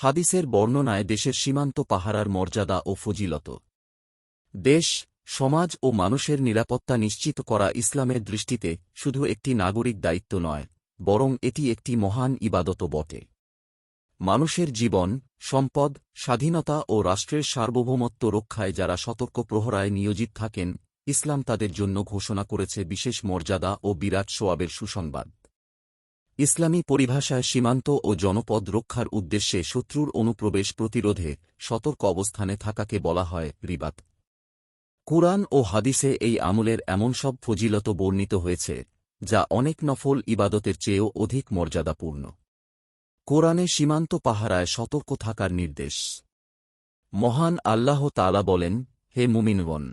হাদিসের বর্ণনায় দেশের সীমান্ত পাহারার মর্যাদা ও ফজিলত। দেশ, সমাজ ও মানুষের নিরাপত্তা নিশ্চিত করা ইসলামের দৃষ্টিতে শুধু একটি নাগরিক দায়িত্ব নয়, বরং এটি একটি মহান ইবাদতও বটে। মানুষের জীবন, সম্পদ, স্বাধীনতা ও রাষ্ট্রের সার্বভৌমত্ব রক্ষায় যারা সতর্ক প্রহরায় নিয়োজিত থাকেন, ইসলাম তাদের জন্য ঘোষণা করেছে বিশেষ মর্যাদা ও বিরাট সোয়াবের সুসংবাদ। ইসলামী পরিভাষায় সীমান্ত ও জনপদ রক্ষার উদ্দেশ্যে শত্রুর অনুপ্রবেশ প্রতিরোধে সতর্ক অবস্থানে থাকাকে বলা হয় রিবাত। কুরআন ও হাদিসে এই আমলের এমন সব ফজিলত বর্ণিত হয়েছে, যা অনেক নফল ইবাদতের চেয়েও অধিক মর্যাদাপূর্ণ। কোরআনে সীমান্ত পাহারায় সতর্ক থাকার নির্দেশ। মহান আল্লাহ তাআলা বলেন, হে মুমিনগণ!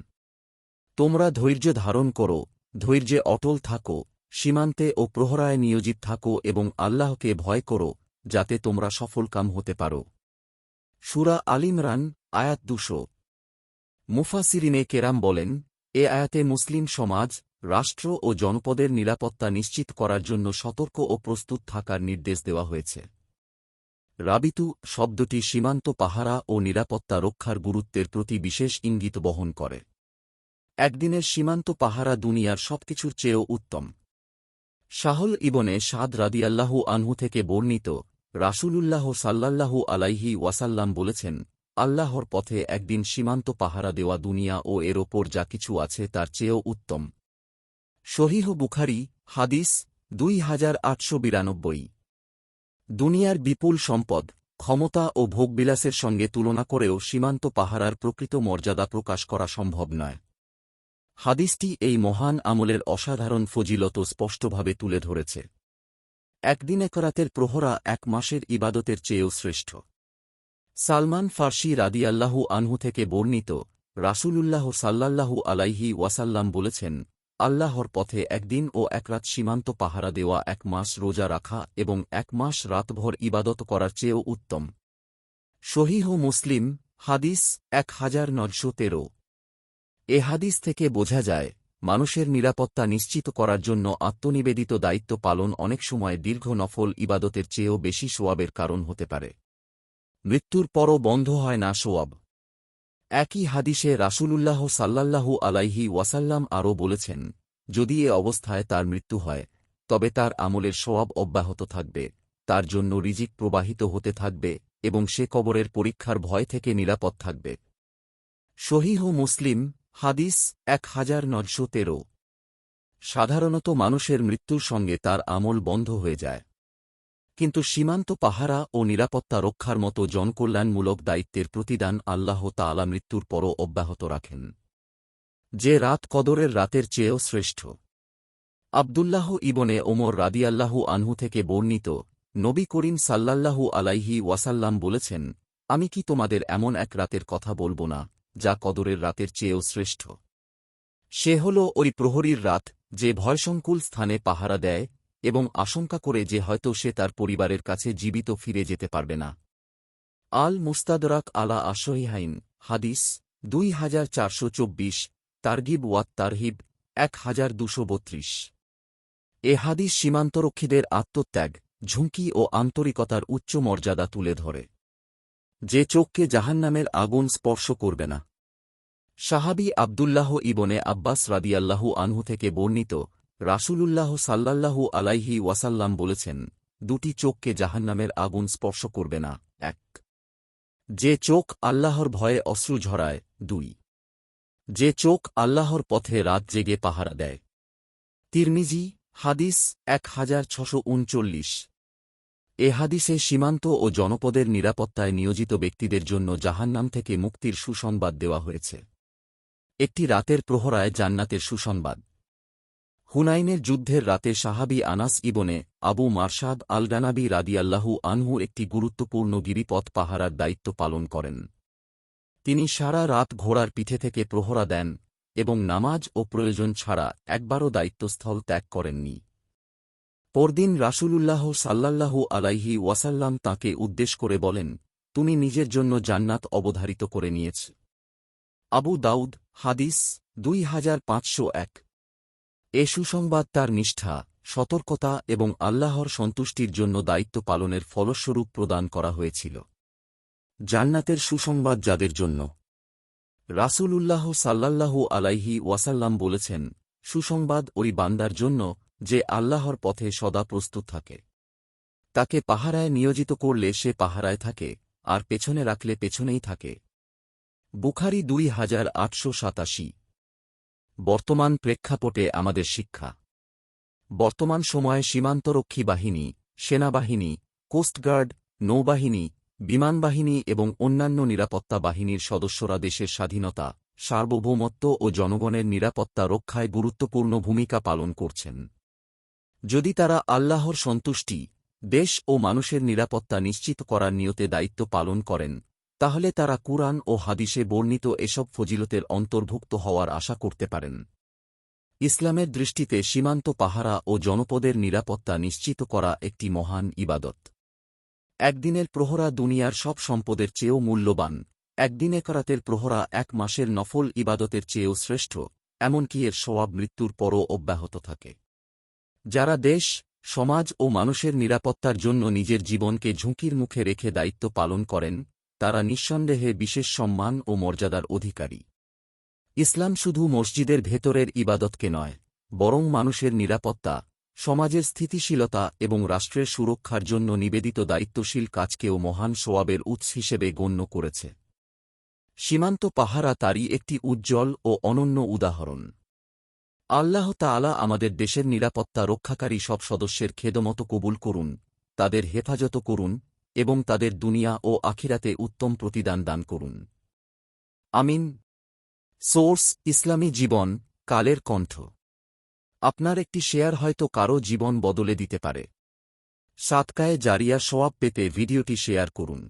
তোমরা ধৈর্য ধারণ করো, ধৈর্যে অটল থাকো, সীমান্তে ও প্রহরায় নিয়োজিত থাকো এবং আল্লাহকে ভয় করো, যাতে তোমরা সফলকাম হতে পারো। সূরা আল ইমরান, আয়াত 200। মুফাসসিরিনে কেরাম বলেন, এ আয়াতে মুসলিম সমাজ, রাষ্ট্র ও জনপদের নিরাপত্তা নিশ্চিত করার জন্য সতর্ক ও প্রস্তুত থাকার নির্দেশ দেওয়া হয়েছে। রাবিতু শব্দটি সীমান্ত পাহারা ও নিরাপত্তা রক্ষার গুরুত্বের প্রতি বিশেষ ইঙ্গিত বহন করে। একদিনের সীমান্ত পাহারা দুনিয়ার সবকিছুর চেয়েও উত্তম। সাহল ইবনে সাদ রাদিয়াল্লাহু আনহু থেকে বর্ণিত, রাসূলুল্লাহ সাল্লাল্লাহু আলাইহি ওয়াসাল্লাম বলেছেন, আল্লাহর পথে একদিন সীমান্ত পাহারা দেওয়া দুনিয়া ও এর ওপর যা কিছু আছে তার চেয়েও উত্তম। সহিহ বুখারী, হাদিস 2892। দুনিয়ার বিপুল সম্পদ, ক্ষমতা ও ভোগবিলাসের সঙ্গে তুলনা করেও সীমান্ত পাহারার প্রকৃত মর্যাদা প্রকাশ করা সম্ভব নয়। হাদিসটি এই মহান আমলের অসাধারণ ফজিলত স্পষ্টভাবে তুলে ধরেছে। একদিন এক রাতের প্রহরা এক মাসের ইবাদতের চেয়েও শ্রেষ্ঠ। সালমান ফার্সি রাদিয়াল্লাহু আনহু থেকে বর্ণিত, রাসূলুল্লাহ সাল্লাল্লাহু আলাইহি ওয়াসাল্লাম বলেছেন, আল্লাহর পথে একদিন ও এক রাত সীমান্ত পাহারা দেওয়া এক মাস রোজা রাখা এবং এক মাস রাতভর ইবাদত করার চেয়েও উত্তম। সহিহ মুসলিম, হাদিস 1913। এ হাদিস থেকে বোঝা যায়, মানুষের নিরাপত্তা নিশ্চিত করার জন্য আত্মনিবেদিত দায়িত্ব পালন অনেক সময় দীর্ঘ নফল ইবাদতের চেয়েও বেশি সোয়াবের কারণ হতে পারে। মৃত্যুর পরও বন্ধ হয় না সোয়াব। একই হাদিসে রাসূলুল্লাহ সাল্লাল্লাহু আলাইহি ওয়াসাল্লাম আরও বলেছেন, যদি এ অবস্থায় তার মৃত্যু হয়, তবে তার আমলের সোয়াব অব্যাহত থাকবে, তার জন্য রিজিক প্রবাহিত হতে থাকবে এবং সে কবরের পরীক্ষার ভয় থেকে নিরাপদ থাকবে। সহিহ মুসলিম, হাদিস 1913। সাধারণত মানুষের মৃত্যুর সঙ্গে তার আমল বন্ধ হয়ে যায়, কিন্তু সীমান্ত পাহারা ও নিরাপত্তা রক্ষার মতো জনকল্যাণমূলক দায়িত্বের প্রতিদান আল্লাহ তাআলা মৃত্যুর পরও অব্যাহত রাখেন, যে রাত কদরের রাতের চেয়েও শ্রেষ্ঠ। আব্দুল্লাহ ইবনে ওমর রাদিয়াল্লাহু আনহু থেকে বর্ণিত, নবী করিম সাল্লাল্লাহু আলাইহি ওয়াসাল্লাম বলেছেন, আমি কি তোমাদের এমন এক রাতের কথা বলব না, যা কদরের রাতের চেয়েও শ্রেষ্ঠ? সে হল ওই প্রহরীর রাত, যে ভয়সংকুল স্থানে পাহারা দেয় এবং আশঙ্কা করে যে হয়তো সে তার পরিবারের কাছে জীবিত ফিরে যেতে পারবে না। আল মুস্তাদরাক আলা আশহিহাইন, হাদিস 2424, তারগিব ওয়াত তারহিব 1232। এ হাদিস সীমান্তরক্ষীদের আত্মত্যাগ, ঝুঁকি ও আন্তরিকতার উচ্চ মর্যাদা তুলে ধরে, যে চোখকে জাহান্নামের আগুন স্পর্শ করবে না। সাহাবী আব্দুল্লাহ ইবনে আব্বাস রাদিয়াল্লাহু আনহু থেকে বর্ণিত, রাসূলুল্লাহ সাল্লাল্লাহু আলাইহি ওয়াসাল্লাম বলেছেন, দুটি চোখকে জাহান্নামের আগুন স্পর্শ করবে না, 1. যে চোখ আল্লাহর ভয়ে অশ্রু ঝরায়, 2. যে চোখ আল্লাহর পথে রাত জেগে পাহারা দেয়। তিরমিজি, হাদিস 1639। এ হাদিসে সীমান্ত ও জনপদের নিরাপত্তায় নিয়োজিত ব্যক্তিদের জন্য জাহান্নাম থেকে মুক্তির সুসংবাদ দেওয়া হয়েছে। একটি রাতের প্রহরায় জান্নাতের সুসংবাদ। হুনাইনের যুদ্ধের রাতে সাহাবী আনাস ইবনে আবু মারসাদ আল-গানাবী রাদিয়াল্লাহু আনহু একটি গুরুত্বপূর্ণ গিরিপথ পাহারার দায়িত্ব পালন করেন। তিনি সারা রাত ঘোড়ার পিঠে থেকে প্রহরা দেন এবং নামাজ ও প্রয়োজন ছাড়া একবারও দায়িত্বস্থল ত্যাগ করেননি। পরদিন রাসূলুল্লাহ সাল্লাল্লাহু আলাইহি ওয়াসাল্লাম তাঁকে উদ্দেশ করে বলেন, তুমি নিজের জন্য জান্নাত অবধারিত করে নিয়েছ। আবু দাউদ, হাদিস 2501। এ সুসংবাদ তার নিষ্ঠা, সতর্কতা এবং আল্লাহর সন্তুষ্টির জন্য দায়িত্ব পালনের ফলস্বরূপ প্রদান করা হয়েছিল। জান্নাতের সুসংবাদ যাদের জন্য। রাসূলুল্লাহ সাল্লাল্লাহু আলাইহি ওয়াসাল্লাম বলেছেন, সুসংবাদ ওই বান্দার জন্য যে আল্লাহর পথে সদা প্রস্তুত থাকে। তাকে পাহারায় নিয়োজিত করলে সে পাহারায় থাকে, আর পেছনে রাখলে পেছনেই থাকে। বুখারী 2887। বর্তমান প্রেক্ষাপটে আমাদের শিক্ষা। বর্তমান সময়ে সীমান্তরক্ষী বাহিনী, সেনাবাহিনী, কোস্টগার্ড, নৌবাহিনী, বিমানবাহিনী এবং অন্যান্য নিরাপত্তা বাহিনীর সদস্যরা দেশের স্বাধীনতা, সার্বভৌমত্ব ও জনগণের নিরাপত্তা রক্ষায় গুরুত্বপূর্ণ ভূমিকা পালন করছেন। যদি তারা আল্লাহর সন্তুষ্টি, দেশ ও মানুষের নিরাপত্তা নিশ্চিত করার নিয়তে দায়িত্ব পালন করেন, তাহলে তারা কুরআন ও হাদিসে বর্ণিত এসব ফজিলতের অন্তর্ভুক্ত হওয়ার আশা করতে পারেন। ইসলামের দৃষ্টিতে সীমান্ত পাহারা ও জনপদের নিরাপত্তা নিশ্চিত করা একটি মহান ইবাদত। একদিনের প্রহরা দুনিয়ার সব সম্পদের চেয়েও মূল্যবান, একদিনে করাতের প্রহরা 1 মাসের নফল ইবাদতের চেয়েও শ্রেষ্ঠ, এমনকি এর সওয়াব মৃত্যুর পরও অব্যাহত থাকে। যারা দেশ, সমাজ ও মানুষের নিরাপত্তার জন্য নিজের জীবনকে ঝুঁকির মুখে রেখে দায়িত্ব পালন করেন, তারা নিঃসন্দেহে বিশেষ সম্মান ও মর্যাদার অধিকারী। ইসলাম শুধু মসজিদের ভেতরের ইবাদতকে নয়, বরং মানুষের নিরাপত্তা, সমাজের স্থিতিশীলতা এবং রাষ্ট্রের সুরক্ষার জন্য নিবেদিত দায়িত্বশীল কাজকেও মহান সোয়াবের উৎস হিসেবে গণ্য করেছে। সীমান্ত পাহারা তারই একটি উজ্জ্বল ও অনন্য উদাহরণ। আল্লাহ তাআলা আমাদের দেশের নিরাপত্তা রক্ষাকারী সব সদস্যের খেদমত কবুল করুন, তাদের হেফাজত করুন এবং তাদের দুনিয়া ও আখিরাতে উত্তম প্রতিদান দান করুন। আমিন। সোর্স: ইসলামী জীবন, কালের কণ্ঠ। আপনার একটি শেয়ার হয়তো কারও জীবন বদলে দিতে পারে। সাদকায়ে জারিয়া সওয়াব পেতে ভিডিওটি শেয়ার করুন।